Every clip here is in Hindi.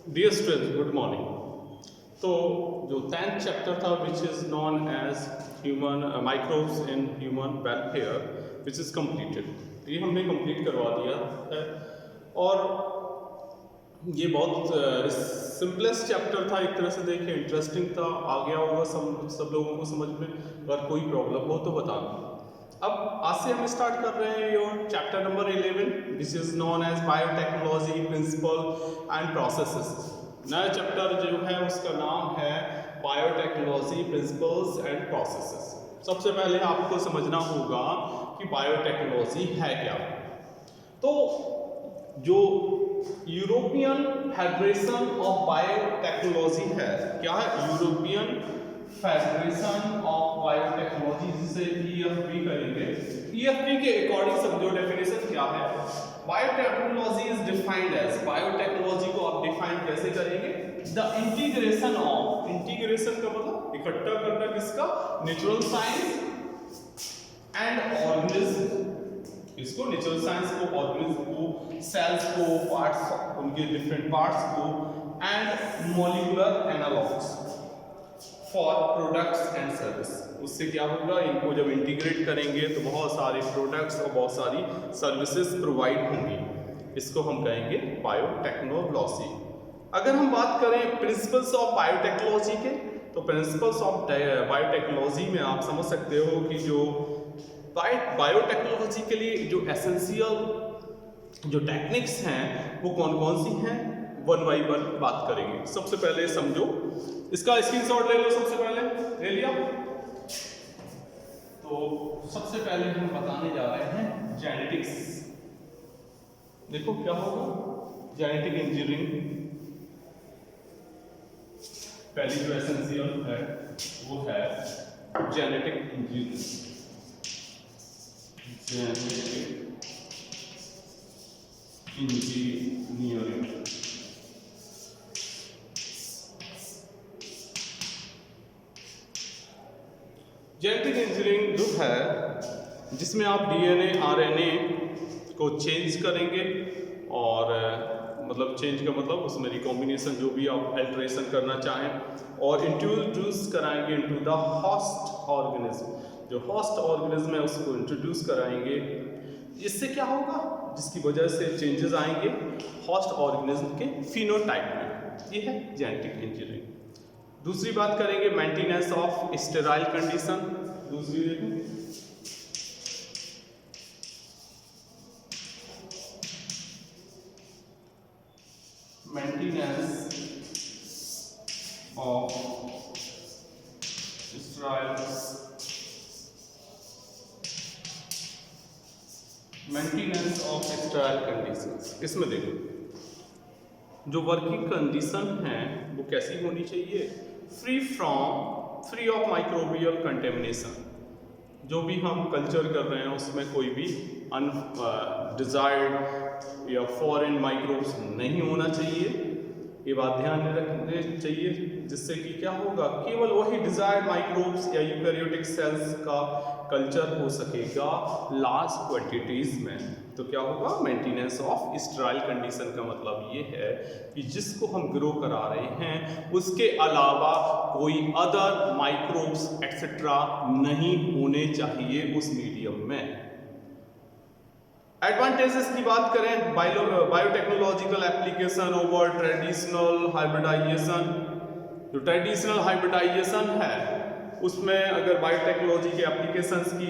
Dear students, good morning. तो जो 10th चैप्टर था which is known as human microbes in human welfare which is completed, ये हमने कंप्लीट करवा दिया है। और ये बहुत सिंपलेस्ट चैप्टर था, एक तरह से देखें इंटरेस्टिंग था, आ गया होगा सब लोगों को समझ में। अगर कोई प्रॉब्लम हो तो बताना। अब आज से हम स्टार्ट कर रहे हैं your chapter number 11 which is known as biotechnology principle and processes. नया चैप्टर जो है उसका नाम है बायोटेक्नोलॉजी प्रिंसिपल्स एंड प्रोसेसेस। सबसे पहले आपको समझना होगा कि बायोटेक्नोलॉजी है क्या। तो जो यूरोपियन फेडरेशन ऑफ बायोटेक्नोलॉजी है, क्या है? यूरोपियन फेडरेशन ऑफ बायोटेक्नोलॉजी, जिसे EFB करेंगे। EFB के अकॉर्डिंग समझो डेफिनेशन क्या है। Biotechnology is defined as, biotechnology को आप डिफाइन कैसे करेंगे? द इंटीग्रेशन ऑफ, इंटीग्रेशन का मतलब इकट्ठा करना किसका? Natural science and organism. इसको नेचुरल साइंस को, ऑर्गेनिज्म को, सेल्स को, पार्ट्स, उनके डिफरेंट पार्ट्स को, and molecular analogues for products and service. उससे क्या होगा? इनको जब इंटीग्रेट करेंगे तो बहुत सारे प्रोडक्ट्स और बहुत सारी सर्विसेज प्रोवाइड होंगी। इसको हम कहेंगे बायोटेक्नोलॉजी। अगर हम बात करें प्रिंसिपल्स ऑफ बायोटेक्नोलॉजी के, तो प्रिंसिपल्स ऑफ बायोटेक्नोलॉजी में आप समझ सकते हो कि जो बायोटेक्नोलॉजी के लिए जो एसेंशियल जो टेक्निक्स हैं वो कौन कौन सी हैं, वन बाई वन बात करेंगे। सबसे पहले समझो, इसका स्क्रीनशॉट ले लो। सबसे पहले ले लिया? तो सबसे पहले हम बताने जा रहे हैं जेनेटिक्स। देखो क्या होगा, जेनेटिक इंजीनियरिंग पहली जो एसेंशियल है वो है genetic engineering. Genetic engineering genetic engineering जो है जिसमें आप DNA RNA को चेंज करेंगे, और मतलब चेंज का मतलब उसमें रिकॉम्बिनेशन जो भी आप अल्टरेशन करना चाहें, और इंट्रोड्यूस कराएंगे इनटू द होस्ट ऑर्गेनिज्म। जो होस्ट ऑर्गेनिज्म है उसको इंट्रोड्यूस कराएंगे। इससे क्या होगा? जिसकी वजह से चेंजेस आएंगे होस्ट ऑर्गेनिज्म के फिनोटाइप में। ये है जेनेटिक इंजीनियरिंग। दूसरी बात करेंगे मेंटेनेंस ऑफ स्टेराइल कंडीशन। दूसरी देखो, maintenance of sterile, maintenance of sterile conditions. इसमें देखो जो वर्किंग कंडीशन है वो कैसी होनी चाहिए? Free of microbial contamination. जो भी हम कल्चर कर रहे हैं उसमें कोई भी अनडिजायर्ड या फॉरेन माइक्रोब्स नहीं होना चाहिए। ये बात ध्यान में रखने चाहिए, जिससे कि क्या होगा? केवल वही डिजायर्ड माइक्रोब्स या यूकैरियोटिक सेल्स का कल्चर हो सकेगा लार्ज क्वांटिटीज में। तो क्या होगा? मेंटेनेंस ऑफ स्टेराइल कंडीशन का मतलब ये है कि जिसको हम ग्रो करा रहे हैं उसके अलावा कोई अदर माइक्रोब्स एक्सेट्रा नहीं होने चाहिए उस मीडियम में। एडवांटेजेस की बात करें, biotechnological application over traditional hybridization. जो ट्रेडिशनल हाइब्रिडाइजेशन है उसमें अगर बायोटेक्नोलॉजी के एप्लीकेशंस की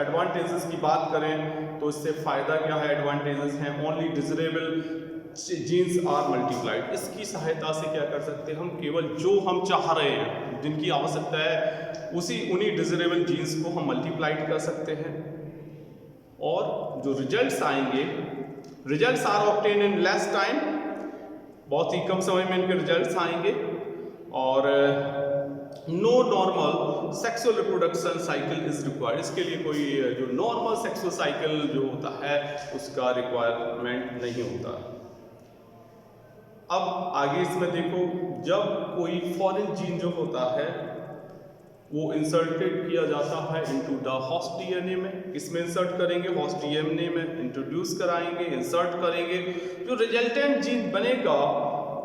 एडवांटेजेस की बात करें तो इससे फ़ायदा क्या है? एडवांटेजेस हैं only desirable genes are multiplied. इसकी सहायता से क्या कर सकते हैं हम? केवल जो हम चाह रहे हैं, जिनकी आवश्यकता है, उन्हीं डिजरेबल जीन्स को हम मल्टीप्लाइड कर सकते हैं। और जो रिजल्ट्स आएंगे, results are obtain in less time, बहुत ही कम समय में इनके रिजल्ट्स आएंगे। और no normal sexual reproduction cycle is required. इसके लिए कोई जो नॉर्मल सेक्सुअल साइकिल जो होता है उसका रिक्वायरमेंट नहीं होता। अब आगे इसमें देखो, जब कोई फॉरेन जीन जो होता है वो इंसर्टेड किया जाता है इनटू द होस्ट डीएनए में। इसमें इंसर्ट करेंगे, होस्ट डीएनए में इंट्रोड्यूस कराएंगे, इंसर्ट करेंगे। जो रिजल्टेंट जीन बनेगा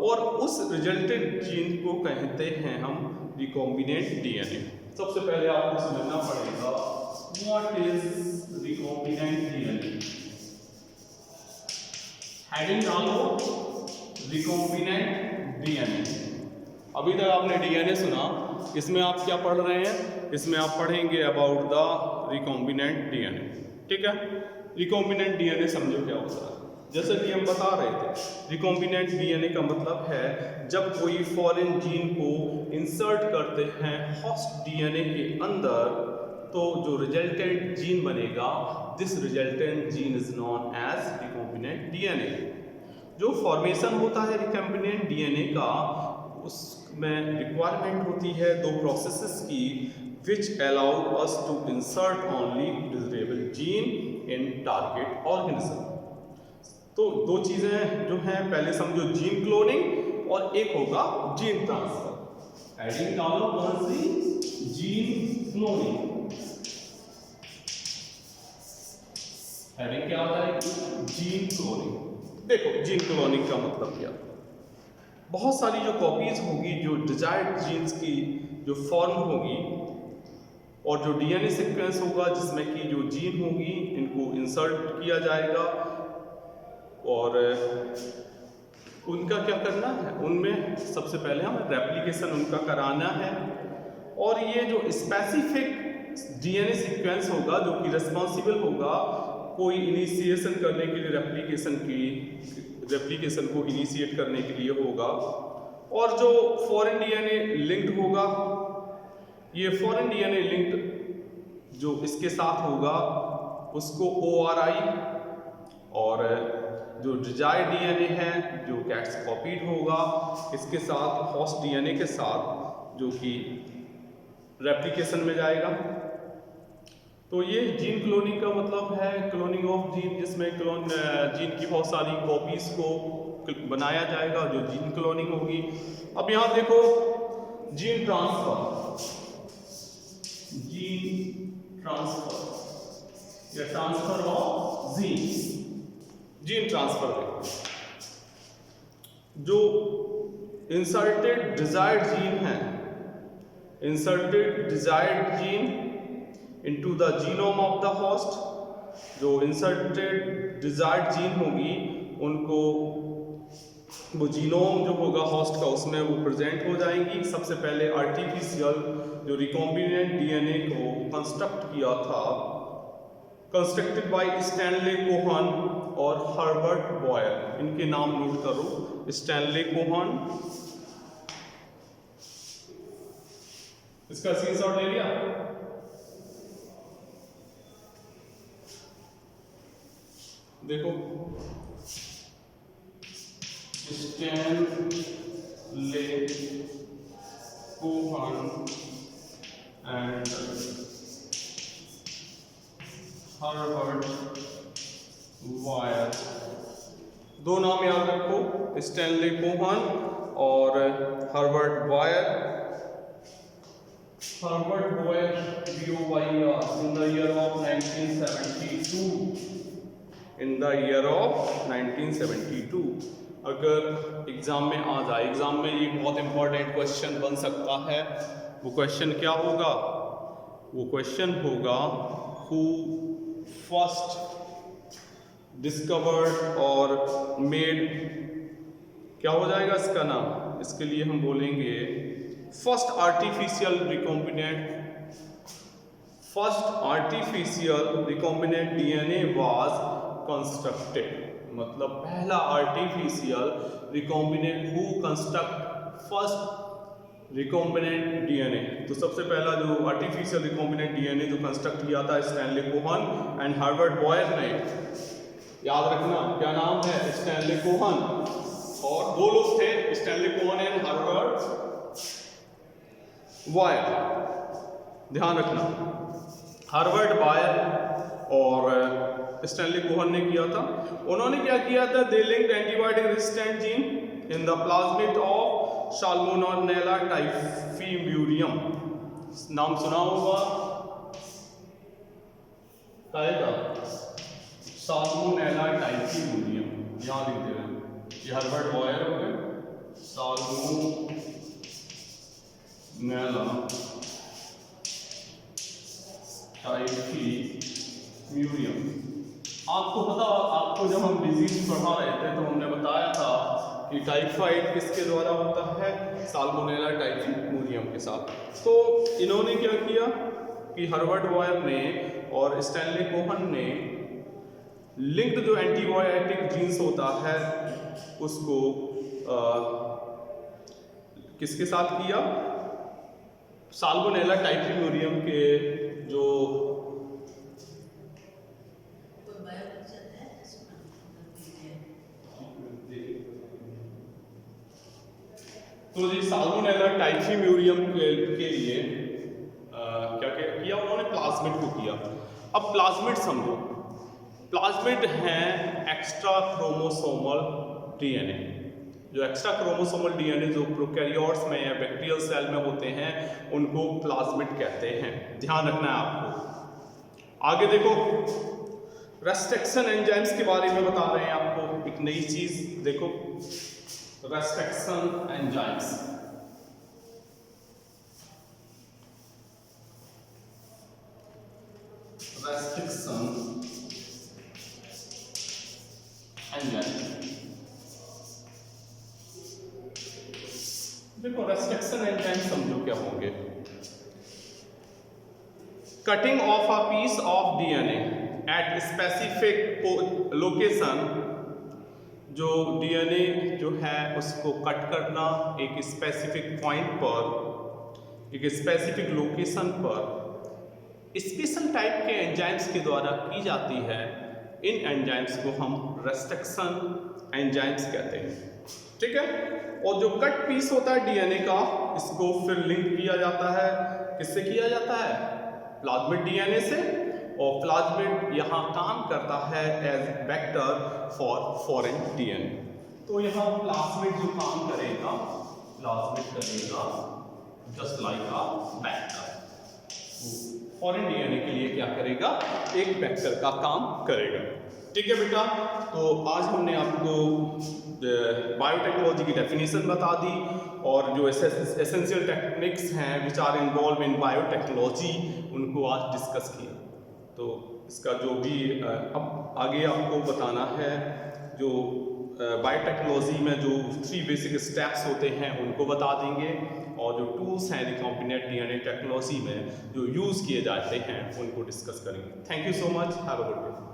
और उस रिजल्टेड जीन को कहते हैं हम रिकॉम्बिनेंट डीएनए। सबसे पहले आपको समझना पड़ेगा what is recombinant DNA. Heading डालो रिकॉम्बिनेंट डीएनए। अभी तक आपने डीएनए सुना, इसमें आप क्या पढ़ रहे हैं? इसमें आप पढ़ेंगे अबाउट द रिकॉम्बिनेंट डीएनए। ठीक है, रिकॉम्बिनेंट डीएनए समझो क्या होता है। जैसे कि हम बता रहे थे, रिकॉम्बिनेंट डीएनए का मतलब है जब कोई फॉरेन जीन को इंसर्ट करते हैं होस्ट डीएनए के अंदर, तो जो रिजल्टेंट जीन बनेगा, this resultant gene is known as recombinant DNA. जो फॉर्मेशन होता है रिकॉम्बिनेंट डीएनए का, उसमें रिक्वायरमेंट होती है दो प्रोसेसेस की, which allow us to insert only desirable gene in target organism. तो दो चीजें जो हैं, पहले समझो जीन क्लोनिंग और एक होगा जीन ट्रांसफर। हेडिंग डालो कौन सी? Gene cloning. हेडिंग क्या होता है? Gene cloning. देखो जीन क्लोनिंग का मतलब क्या, बहुत सारी जो कॉपीज होगी, जो डिजायर्ड जीन्स की जो फॉर्म होगी, और जो डीएनए सीक्वेंस होगा जिसमें कि जो जीन होगी, इनको इंसर्ट किया जाएगा और उनका क्या करना है, उनमें सबसे पहले हमें रेप्लिकेशन उनका कराना है। और ये जो स्पेसिफिक डीएनए सीक्वेंस होगा जो कि रिस्पॉन्सिबल होगा कोई इनिशिएशन करने के लिए, रेप्लिकेशन को इनिशिएट करने के लिए होगा। और जो फॉरेन डीएनए लिंक्ड होगा, ये फॉरेन डीएनए लिंक्ड जो इसके साथ होगा उसको ORI, और जो डिजायर्ड डीएनए है जो कैट्स कॉपीड होगा, इसके साथ होस्ट डीएनए के साथ जो कि रेप्लिकेशन में जाएगा। तो ये जीन क्लोनिंग का मतलब है, क्लोनिंग ऑफ जीन, जिसमें जीन की बहुत सारी कॉपीज को बनाया जाएगा, जो जीन क्लोनिंग होगी। अब यहाँ देखो जीन ट्रांसफर, जीन ट्रांसफर या ट्रांसफर ऑफ जीन ट्रांसफर देखो, जो इंसर्टेड डिजायर्ड जीन है, inserted desired gene into the genome of the host, जो इंसर्टेड डिजायर्ड जीन होगी उनको वो जीनोम जो होगा होस्ट का, उसमें वो प्रेजेंट हो जाएंगी। सबसे पहले आर्टिफिशियल जो रिकॉम्बिनेंट डीएनए को कंस्ट्रक्ट किया था, कंस्ट्रक्टेड बाय स्टैनले कोहन और हर्बर्ट बॉयर, इनके नाम नोट करो, स्टैनले कोहन, इसका स्क्रीनशॉट ले लिया। देखो Stanley Cohen and Herbert Boyer, दो नाम याद रखो, स्टैनले कोहन और Herbert Boyer. Herbert Boyer BOYER in the year of 1972, in the year of 1972। अगर एग्जाम में आ जाए, एग्जाम में ये बहुत इंपॉर्टेंट क्वेश्चन बन सकता है। वो क्वेश्चन क्या होगा? वो क्वेश्चन होगा हु फर्स्ट डिस्कवर्ड और मेड, क्या हो जाएगा इसका नाम? इसके लिए हम बोलेंगे first artificial recombinant DNA was constructed. मतलब पहला artificial recombinant, who construct first recombinant DNA. तो सबसे पहला जो आर्टिफिशियल रिकॉम्बिनेंट डीएनए जो कंस्ट्रक्ट किया था Stanley Cohen and Herbert Boyer ने, याद रखना क्या नाम है? स्टैनले कोहन, और दो लोग थे, Stanley Cohen and Herbert Boyer, ध्यान रखना। हर्बर्ट बॉयर और स्टैनले कोहन ने किया था। उन्होंने क्या किया था? They linked antibiotic resistant gene in the plasmid of Salmonella typhimurium, नाम सुना होगा साल्मोनेला टाइफीम्यूरियम, यहाँ लिखते हैं। ये हर्बर्ट बॉयर हो गए साल्मोनेला टाइफीम्यूरियम। आपको पता, आपको जब हम डिजीज पढ़ा रहे थे तो हमने बताया था कि टाइफाइड किसके द्वारा होता है, साल्मोनेला टाइफीम्यूरियम के साथ। तो इन्होंने क्या किया कि हर्बर्ट बॉयर ने और स्टैनली कोहन ने लिंक्ड जो एंटीबायोटिक जीन्स होता है उसको किसके साथ किया, साल्मोनेला टाइफीम्यूरियम के जो तो जी साल्मोनेला टाइफीम्यूरियम के लिए क्या किया उन्होंने, प्लाज्मिड को किया। अब प्लाज्मिड समझो, प्लाज्मिड हैं एक्स्ट्रा क्रोमोसोमल डीएनए। जो एक्स्ट्रा क्रोमोसोमल डीएनए जो प्रोकैरियोट्स में या बैक्टीरियल सेल में होते हैं उनको प्लाज्मिड कहते हैं, ध्यान रखना है आपको। आगे देखो, रेस्ट्रिक्शन एंजाइम्स के बारे में बता रहे हैं आपको, एक नई चीज देखो, रेस्ट्रिक्शन एंजाइम्स। रेस्ट्रिक्शन एंजाइम, देखो रेस्ट्रिक्शन एंजाइम समझो क्या होंगे। Cutting of a piece of DNA at specific location, जो डीएनए जो है उसको कट करना एक स्पेसिफिक पॉइंट पर, एक स्पेसिफिक लोकेशन पर स्पेशल टाइप के एंजाइम्स के द्वारा की जाती है। इन एंजाइम्स को हम रेस्ट्रिक्शन एंजाइम्स कहते हैं, ठीक है। और जो कट पीस होता है डीएनए का, इसको फिर लिंक किया जाता है, किससे किया जाता है, प्लाज्मिड डीएनए से। और प्लाज्मिड यहाँ काम करता है as vector for foreign DNA. तो यहाँ प्लाज्मिड जो काम करेगा, प्लाज्मिड करेगा just like a vector, foreign DNA के लिए क्या करेगा, एक वेक्टर का काम करेगा, ठीक है बेटा। तो आज हमने आपको बायोटेक्नोलॉजी की डेफिनेशन बता दी और जो एसेंशियल टेक्निक्स हैं which are involve in biotechnology उनको आज डिस्कस किया। तो इसका जो भी अब आगे आपको बताना है, जो बायोटेक्नोलॉजी में जो 3 बेसिक स्टेप्स होते हैं उनको बता देंगे, और जो टूल्स हैं रिकॉम्बिनेंट डीएनए टेक्नोलॉजी में जो यूज़ किए जाते हैं उनको डिस्कस करेंगे। Thank you so much, have a good day.